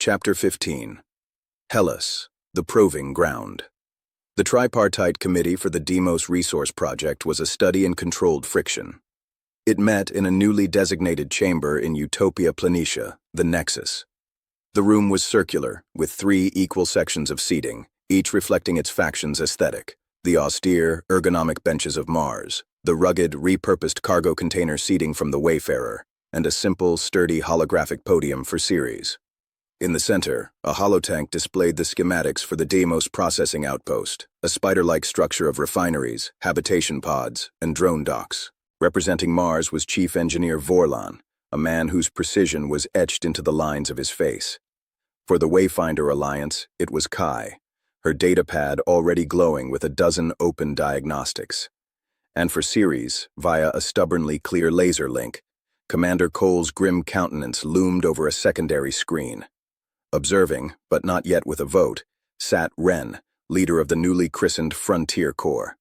Chapter 15. Hellas, the Proving Ground. The tripartite committee for the Deimos resource project was a study in controlled friction. It met in a newly designated chamber in Utopia Planitia, the Nexus. The room was circular, with 3 equal sections of seating, each reflecting its faction's aesthetic: the austere, ergonomic benches of Mars, the rugged, repurposed cargo container seating from the Wayfarer, and a simple, sturdy holographic podium for Ceres. In the center, a holotank displayed the schematics for the Deimos processing outpost, a spider-like structure of refineries, habitation pods, and drone docks. Representing Mars was Chief Engineer Vorlan, a man whose precision was etched into the lines of his face. For the Wayfinder Alliance, it was Kai, her datapad already glowing with a dozen open diagnostics. And for Ceres, via a stubbornly clear laser link, Commander Cole's grim countenance loomed over a secondary screen. Observing, but not yet with a vote, sat Ren, leader of the newly christened Frontier Corps.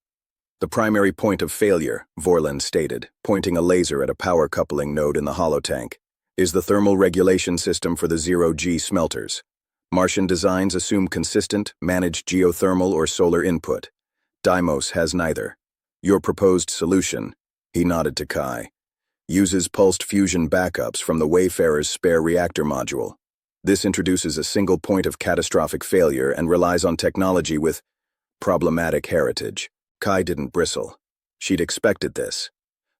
The primary point of failure, Vorlan stated, pointing a laser at a power coupling node in the holotank, is the thermal regulation system for the zero-G smelters. Martian designs assume consistent, managed geothermal or solar input. Deimos has neither. Your proposed solution, he nodded to Kai, uses pulsed fusion backups from the Wayfarer's spare reactor module. This introduces a single point of catastrophic failure and relies on technology with problematic heritage. Kai didn't bristle. She'd expected this.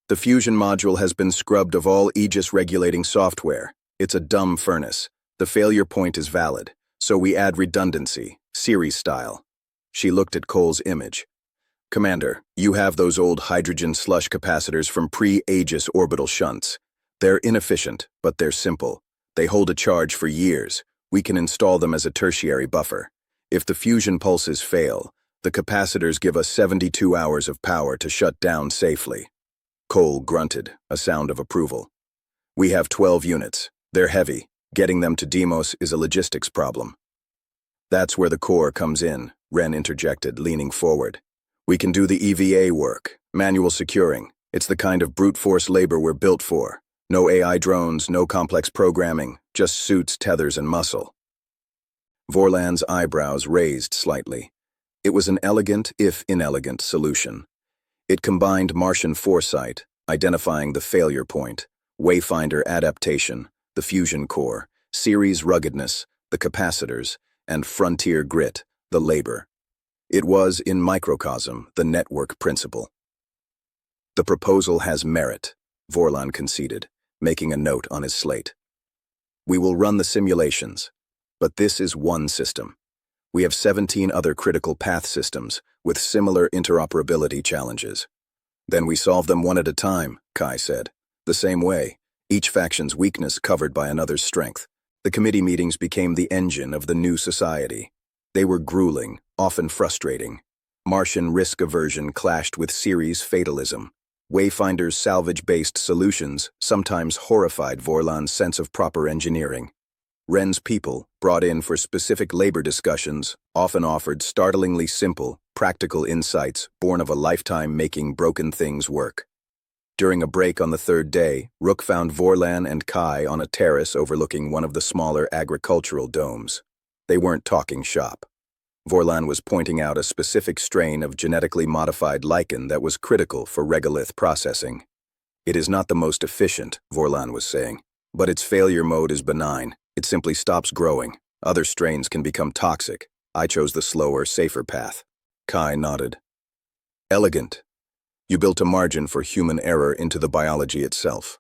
The fusion module has been scrubbed of all Aegis-regulating software. It's a dumb furnace. The failure point is valid, so we add redundancy, Ceres style. She looked at Cole's image. Commander, you have those old hydrogen slush capacitors from pre-Aegis orbital shunts. They're inefficient, but they're simple. They hold a charge for years. We can install them as a tertiary buffer. If the fusion pulses fail, the capacitors give us 72 hours of power to shut down safely. Cole grunted, a sound of approval. We have 12 units. They're heavy. Getting them to Deimos is a logistics problem. That's where the Corps comes in, Ren interjected, leaning forward. We can do the EVA work, manual securing. It's the kind of brute force labor we're built for. No AI drones, no complex programming, just suits, tethers, and muscle. Vorlan's eyebrows raised slightly. It was an elegant, if inelegant, solution. It combined Martian foresight, identifying the failure point, Wayfinder adaptation, the fusion core, Ceres ruggedness, the capacitors, and frontier grit, the labor. It was, in microcosm, the network principle. The proposal has merit, Vorlan conceded, making a note on his slate. We will run the simulations, but this is one system. We have 17 other critical path systems with similar interoperability challenges. Then we solve them one at a time, Kai said. The same way, each faction's weakness covered by another's strength. The committee meetings became the engine of the new society. They were grueling, often frustrating. Martian risk aversion clashed with Ceres fatalism. Wayfinder's salvage-based solutions sometimes horrified Vorlan's sense of proper engineering. Ren's people, brought in for specific labor discussions, often offered startlingly simple, practical insights born of a lifetime making broken things work. During a break on the 3rd day, Rook found Vorlan and Kai on a terrace overlooking one of the smaller agricultural domes. They weren't talking shop. Vorlan was pointing out a specific strain of genetically modified lichen that was critical for regolith processing. It is not the most efficient, Vorlan was saying, but its failure mode is benign. It simply stops growing. Other strains can become toxic. I chose the slower, safer path. Kai nodded. Elegant. You built a margin for human error into the biology itself.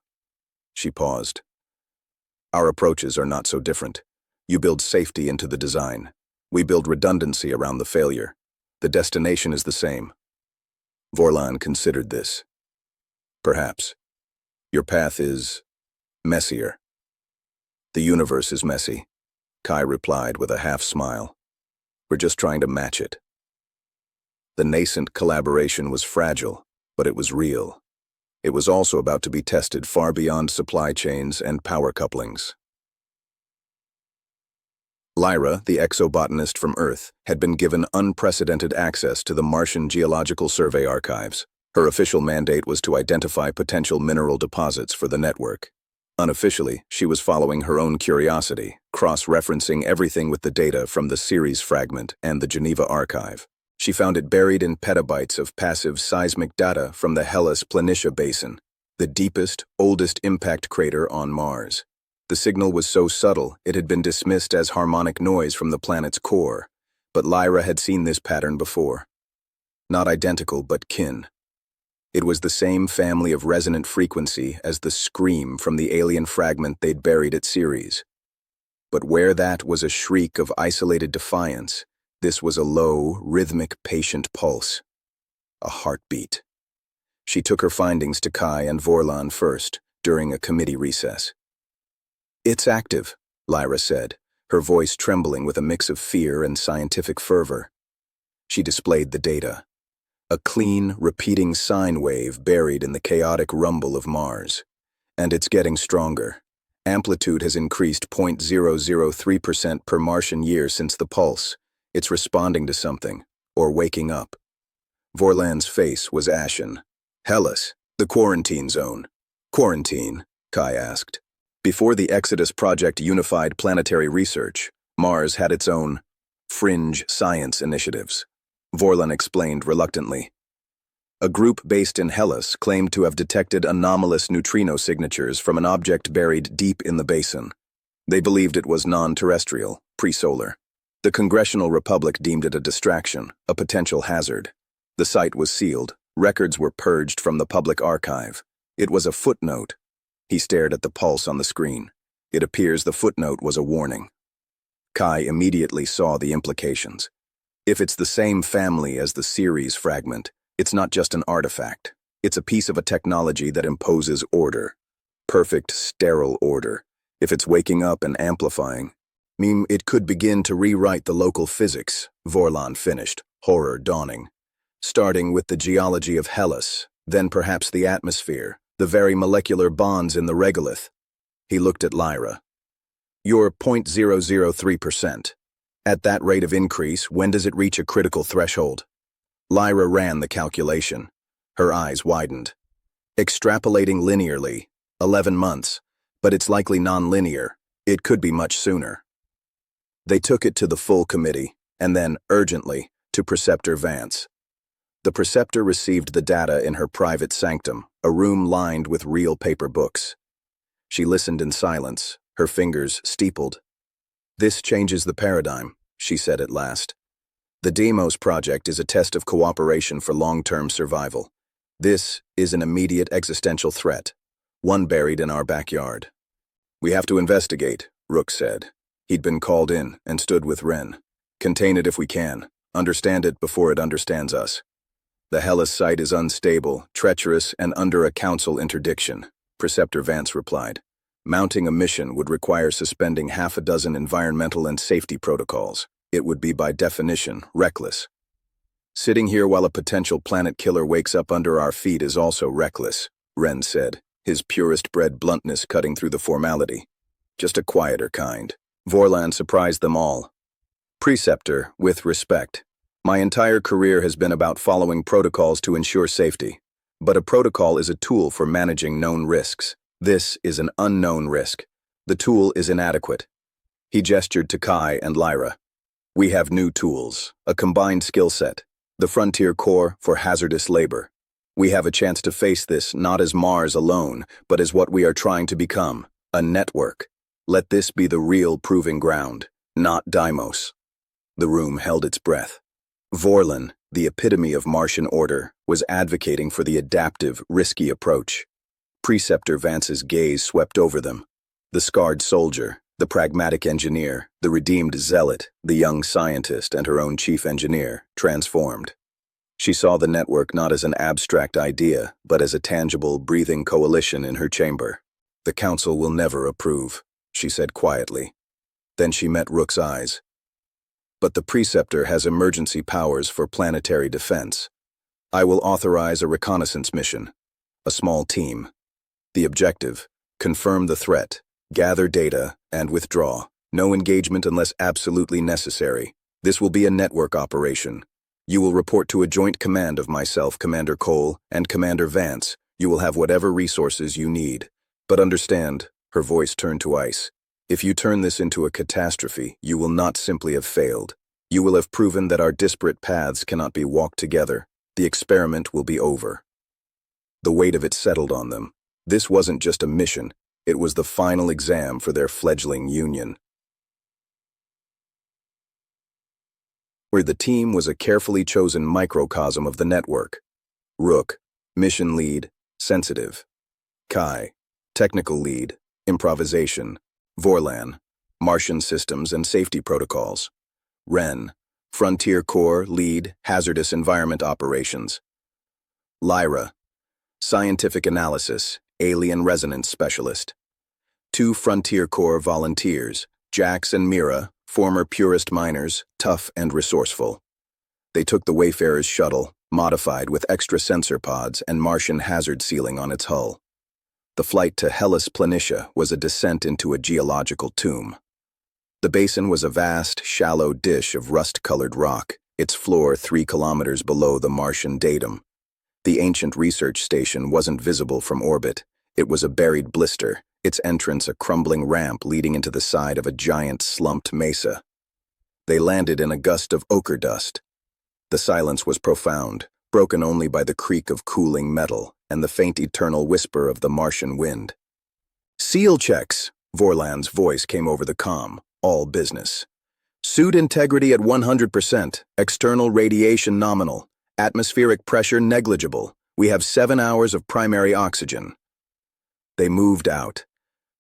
She paused. Our approaches are not so different. You build safety into the design. We build redundancy around the failure. The destination is the same. Vorlan considered this. Perhaps. Your path is messier. The universe is messy, Kai replied with a half-smile. We're just trying to match it. The nascent collaboration was fragile, but it was real. It was also about to be tested far beyond supply chains and power couplings. Lyra, the exobotanist from Earth, had been given unprecedented access to the Martian Geological Survey archives. Her official mandate was to identify potential mineral deposits for the network. Unofficially, she was following her own curiosity, cross-referencing everything with the data from the Ceres fragment and the Geneva archive. She found it buried in petabytes of passive seismic data from the Hellas Planitia basin, the deepest, oldest impact crater on Mars. The signal was so subtle it had been dismissed as harmonic noise from the planet's core, but Lyra had seen this pattern before. Not identical, but kin. It was the same family of resonant frequency as the scream from the alien fragment they'd buried at Ceres. But where that was a shriek of isolated defiance, this was a low, rhythmic, patient pulse. A heartbeat. She took her findings to Kai and Vorlan first, during a committee recess. "It's active," Lyra said, her voice trembling with a mix of fear and scientific fervor. She displayed the data. A clean, repeating sine wave buried in the chaotic rumble of Mars. And it's getting stronger. Amplitude has increased 0.003% per Martian year since the pulse. It's responding to something, or waking up. Vorlan's face was ashen. "Hellas, the quarantine zone." "Quarantine?" Kai asked. Before the Exodus Project unified planetary research, Mars had its own fringe science initiatives. Vorlan explained reluctantly. A group based in Hellas claimed to have detected anomalous neutrino signatures from an object buried deep in the basin. They believed it was non-terrestrial, pre-solar. The Congressional Republic deemed it a distraction, a potential hazard. The site was sealed. Records were purged from the public archive. It was a footnote. He stared at the pulse on the screen. It appears the footnote was a warning. Kai immediately saw the implications. If it's the same family as the Ceres fragment, it's not just an artifact. It's a piece of a technology that imposes order. Perfect, sterile order. If it's waking up and amplifying, it could begin to rewrite the local physics, Vorlan finished, horror dawning. Starting with the geology of Hellas, then perhaps the atmosphere, the very molecular bonds in the regolith. He looked at Lyra. "You're 0.003%. At that rate of increase, when does it reach a critical threshold?" Lyra ran the calculation. Her eyes widened. "Extrapolating linearly, 11 months, but it's likely non-linear. It could be much sooner." They took it to the full committee, and then, urgently, to Preceptor Vance. The preceptor received the data in her private sanctum, a room lined with real paper books. She listened in silence, her fingers steepled. "This changes the paradigm," she said at last. "The Deimos project is a test of cooperation for long-term survival. This is an immediate existential threat, one buried in our backyard." "We have to investigate," Rook said. He'd been called in and stood with Ren. "Contain it if we can. Understand it before it understands us." "The Hellas site is unstable, treacherous, and under a council interdiction," Preceptor Vance replied. "Mounting a mission would require suspending half a dozen environmental and safety protocols. It would be by definition reckless. Sitting here while a potential planet killer wakes up under our feet is also reckless," Ren said, his purest-bred bluntness cutting through the formality. "Just a quieter kind." Vorlan surprised them all. "Preceptor, with respect. My entire career has been about following protocols to ensure safety. But a protocol is a tool for managing known risks. This is an unknown risk. The tool is inadequate." He gestured to Kai and Lyra. "We have new tools, a combined skill set, the Frontier Corps for hazardous labor. We have a chance to face this not as Mars alone, but as what we are trying to become, a network. Let this be the real proving ground, not Deimos." The room held its breath. Vorlan, the epitome of Martian order, was advocating for the adaptive, risky approach. Preceptor Vance's gaze swept over them. The scarred soldier, the pragmatic engineer, the redeemed zealot, the young scientist, and her own chief engineer, transformed. She saw the network not as an abstract idea, but as a tangible, breathing coalition in her chamber. "The Council will never approve," she said quietly. Then she met Rook's eyes. "But the Preceptor has emergency powers for planetary defense. I will authorize a reconnaissance mission. A small team. The objective, confirm the threat, gather data, and withdraw. No engagement unless absolutely necessary. This will be a network operation. You will report to a joint command of myself, Commander Cole, and Commander Vance. You will have whatever resources you need. But understand, Her voice turned to ice. If you turn this into a catastrophe, you will not simply have failed. You will have proven that our disparate paths cannot be walked together. The experiment will be over. The weight of it settled on them. This wasn't just a mission, it was the final exam for their fledgling union. Where the team was a carefully chosen microcosm of the network. Rook, mission lead, sensitive. Kai, technical lead, improvisation. Vorlan, Martian systems and safety protocols. Ren, Frontier Corps lead, hazardous environment operations. Lyra, scientific analysis, alien resonance specialist. 2 Frontier Corps volunteers, Jax and Mira, former purist miners, tough and resourceful. They took the Wayfarer's shuttle, modified with extra sensor pods and Martian hazard sealing on its hull. The flight to Hellas Planitia was a descent into a geological tomb. The basin was a vast, shallow dish of rust-colored rock, its floor 3 kilometers below the Martian datum. The ancient research station wasn't visible from orbit. It was a buried blister, its entrance a crumbling ramp leading into the side of a giant slumped mesa. They landed in a gust of ochre dust. The silence was profound, broken only by the creak of cooling metal and the faint eternal whisper of the Martian wind. "Seal checks," Vorlan's voice came over the comm, all business. "Suit integrity at 100%, external radiation nominal, atmospheric pressure negligible. We have 7 hours of primary oxygen." They moved out.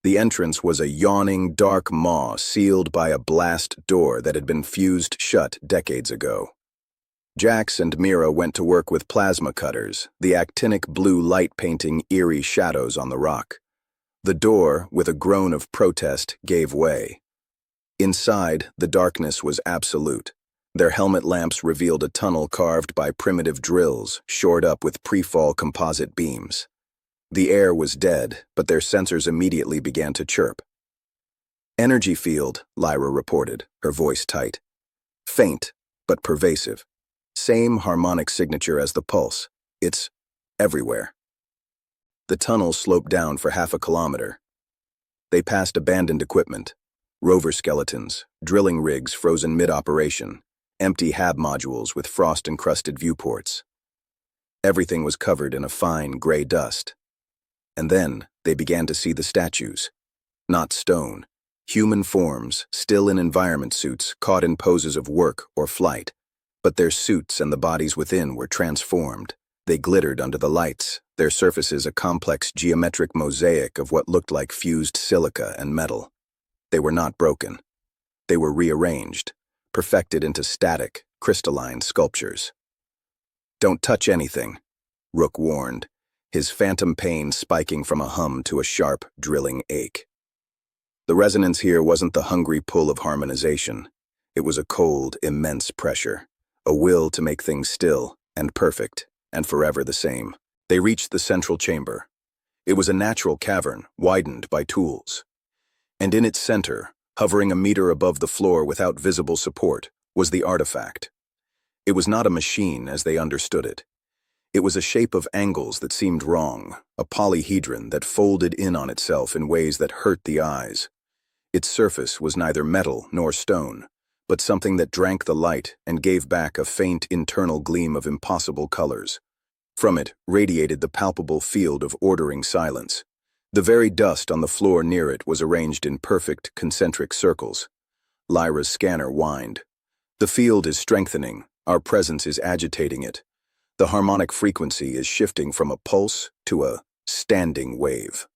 The entrance was a yawning, dark maw sealed by a blast door that had been fused shut decades ago. Jax and Mira went to work with plasma cutters, the actinic blue light painting eerie shadows on the rock. The door, with a groan of protest, gave way. Inside, the darkness was absolute. Their helmet lamps revealed a tunnel carved by primitive drills, shored up with pre-fall composite beams. The air was dead, but their sensors immediately began to chirp. "Energy field," Lyra reported, her voice tight. "Faint, but pervasive. Same harmonic signature as the pulse. It's everywhere." The tunnel sloped down for half a kilometer. They passed abandoned equipment, rover skeletons, drilling rigs frozen mid-operation, empty HAB modules with frost-encrusted viewports. Everything was covered in a fine gray dust. And then they began to see the statues. Not stone, human forms, still in environment suits, caught in poses of work or flight. But their suits and the bodies within were transformed. They glittered under the lights, their surfaces a complex geometric mosaic of what looked like fused silica and metal. They were not broken. They were rearranged, perfected into static, crystalline sculptures. "Don't touch anything," Rook warned, his phantom pain spiking from a hum to a sharp, drilling ache. The resonance here wasn't the hungry pull of harmonization. It was a cold, immense pressure. A will to make things still, and perfect, and forever the same. They reached the central chamber. It was a natural cavern, widened by tools. And in its center, hovering a meter above the floor without visible support, was the artifact. It was not a machine as they understood it. It was a shape of angles that seemed wrong, a polyhedron that folded in on itself in ways that hurt the eyes. Its surface was neither metal nor stone, but something that drank the light and gave back a faint internal gleam of impossible colors. From it radiated the palpable field of ordering silence. The very dust on the floor near it was arranged in perfect, concentric circles. Lyra's scanner whined. "The field is strengthening. Our presence is agitating it. The harmonic frequency is shifting from a pulse to a standing wave."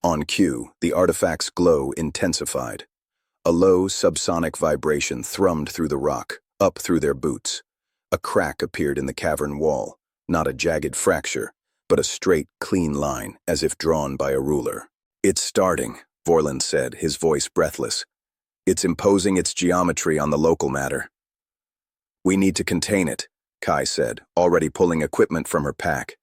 On cue, the artifact's glow intensified. A low, subsonic vibration thrummed through the rock, up through their boots. A crack appeared in the cavern wall, not a jagged fracture, but a straight, clean line, as if drawn by a ruler. "It's starting," Vorlan said, his voice breathless. "It's imposing its geometry on the local matter." "We need to contain it," Kai said, already pulling equipment from her pack.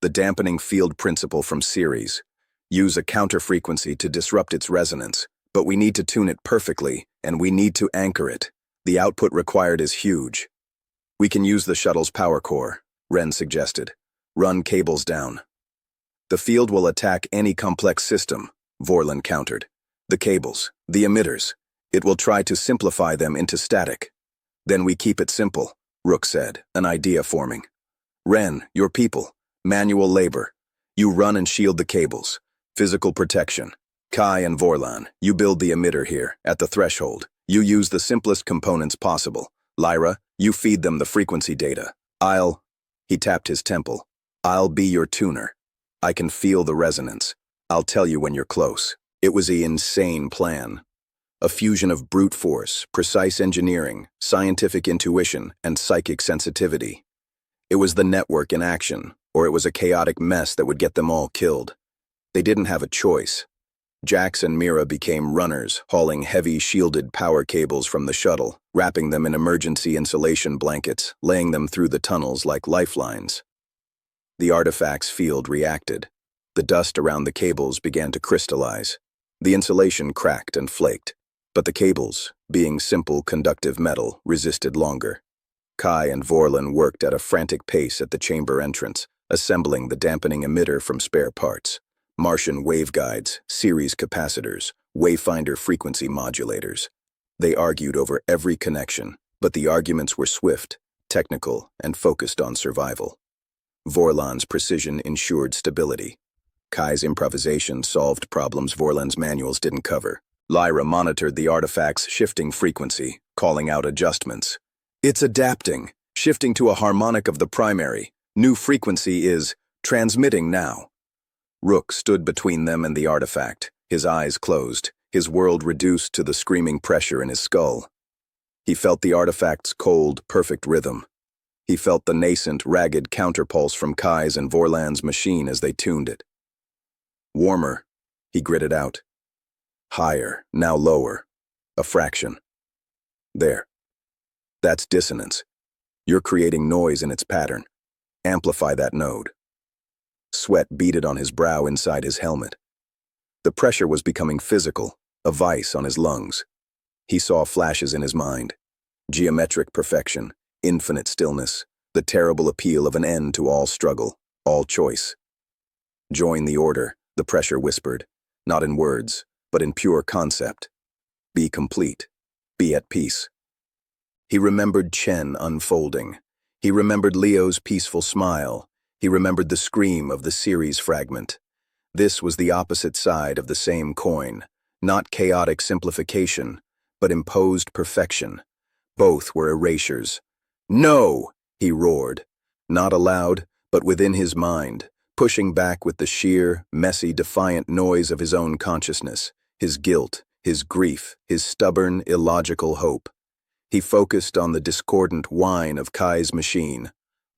"The dampening field principle from Ceres. Use a counter-frequency to disrupt its resonance. But we need to tune it perfectly, and we need to anchor it. The output required is huge." "We can use the shuttle's power core," Ren suggested. "Run cables down." "The field will attack any complex system," Vorlan countered. The cables, the emitters. It will try to simplify them into static. Then we keep it simple, Rook said, an idea forming. Ren, your people. Manual labor. You run and shield the cables. Physical protection. Kai and Vorlan, you build the emitter here, at the threshold. You use the simplest components possible. Lyra, you feed them the frequency data. He tapped his temple. I'll be your tuner. I can feel the resonance. I'll tell you when you're close. It was an insane plan. A fusion of brute force, precise engineering, scientific intuition, and psychic sensitivity. It was the network in action, or it was a chaotic mess that would get them all killed. They didn't have a choice. Jax and Mira became runners, hauling heavy, shielded power cables from the shuttle, wrapping them in emergency insulation blankets, laying them through the tunnels like lifelines. The artifact's field reacted. The dust around the cables began to crystallize. The insulation cracked and flaked, but the cables, being simple conductive metal, resisted longer. Kai and Vorlan worked at a frantic pace at the chamber entrance, assembling the dampening emitter from spare parts. Martian waveguides, Ceres capacitors, Wayfinder frequency modulators. They argued over every connection, but the arguments were swift, technical, and focused on survival. Vorlan's precision ensured stability. Kai's improvisation solved problems Vorlan's manuals didn't cover. Lyra monitored the artifact's shifting frequency, calling out adjustments. It's adapting, shifting to a harmonic of the primary. New frequency is transmitting now. Rook stood between them and the artifact, his eyes closed, his world reduced to the screaming pressure in his skull. He felt the artifact's cold, perfect rhythm. He felt the nascent, ragged counterpulse from Kai's and Vorlan's machine as they tuned it. Warmer, he gritted out. Higher, now lower. A fraction. There. That's dissonance. You're creating noise in its pattern. Amplify that node. Sweat beaded on his brow inside his helmet. The pressure was becoming physical, a vice on his lungs. He saw flashes in his mind. Geometric perfection, infinite stillness, the terrible appeal of an end to all struggle, all choice. Join the order, the pressure whispered, not in words, but in pure concept. Be complete. Be at peace. He remembered Chen unfolding. He remembered Leo's peaceful smile. He remembered the scream of the Ceres fragment. This was the opposite side of the same coin, not chaotic simplification, but imposed perfection. Both were erasures. No! He roared, not aloud, but within his mind, pushing back with the sheer, messy, defiant noise of his own consciousness, his guilt, his grief, his stubborn, illogical hope. He focused on the discordant whine of Kai's machine,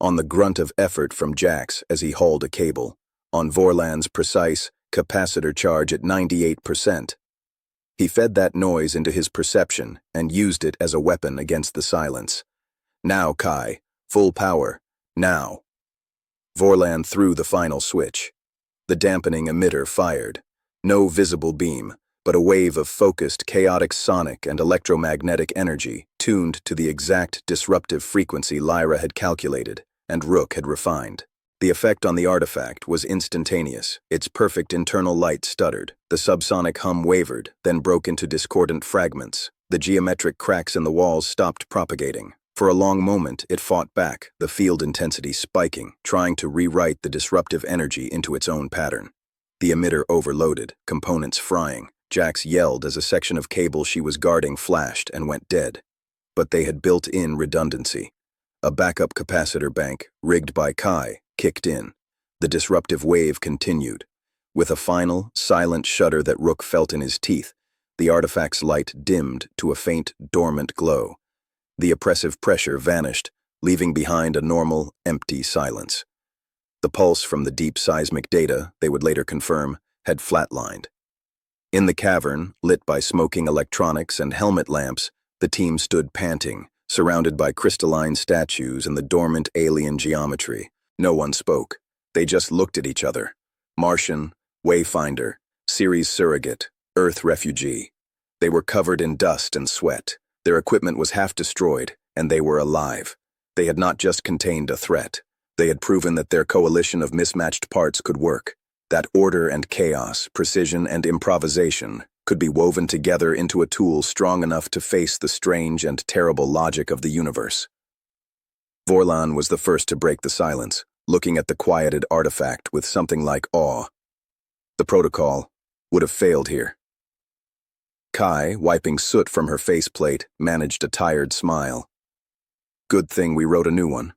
on the grunt of effort from Jax as he hauled a cable, on Vorlan's precise capacitor charge at 98%. He fed that noise into his perception and used it as a weapon against the silence. Now, Kai, full power, now. Vorlan threw the final switch. The dampening emitter fired. No visible beam, but a wave of focused, chaotic sonic and electromagnetic energy tuned to the exact disruptive frequency Lyra had calculated and Rook had refined. The effect on the artifact was instantaneous. Its perfect internal light stuttered. The subsonic hum wavered, then broke into discordant fragments. The geometric cracks in the walls stopped propagating. For a long moment, it fought back, the field intensity spiking, trying to rewrite the disruptive energy into its own pattern. The emitter overloaded, components frying. Jax yelled as a section of cable she was guarding flashed and went dead. But they had built-in redundancy. A backup capacitor bank, rigged by Kai, kicked in. The disruptive wave continued. With a final, silent shudder that Rook felt in his teeth, the artifact's light dimmed to a faint, dormant glow. The oppressive pressure vanished, leaving behind a normal, empty silence. The pulse from the deep seismic data, they would later confirm, had flatlined. In the cavern, lit by smoking electronics and helmet lamps, the team stood panting, surrounded by crystalline statues and the dormant alien geometry. No one spoke. They just looked at each other. Martian, Wayfinder, Ceres surrogate, Earth refugee. They were covered in dust and sweat. Their equipment was half destroyed, and they were alive. They had not just contained a threat. They had proven that their coalition of mismatched parts could work. that order and chaos, precision and improvisation could be woven together into a tool strong enough to face the strange and terrible logic of the universe. Vorlan was the first to break the silence, looking at the quieted artifact with something like awe. The protocol would have failed here. Kai, wiping soot from her faceplate, managed a tired smile. Good thing we wrote a new one.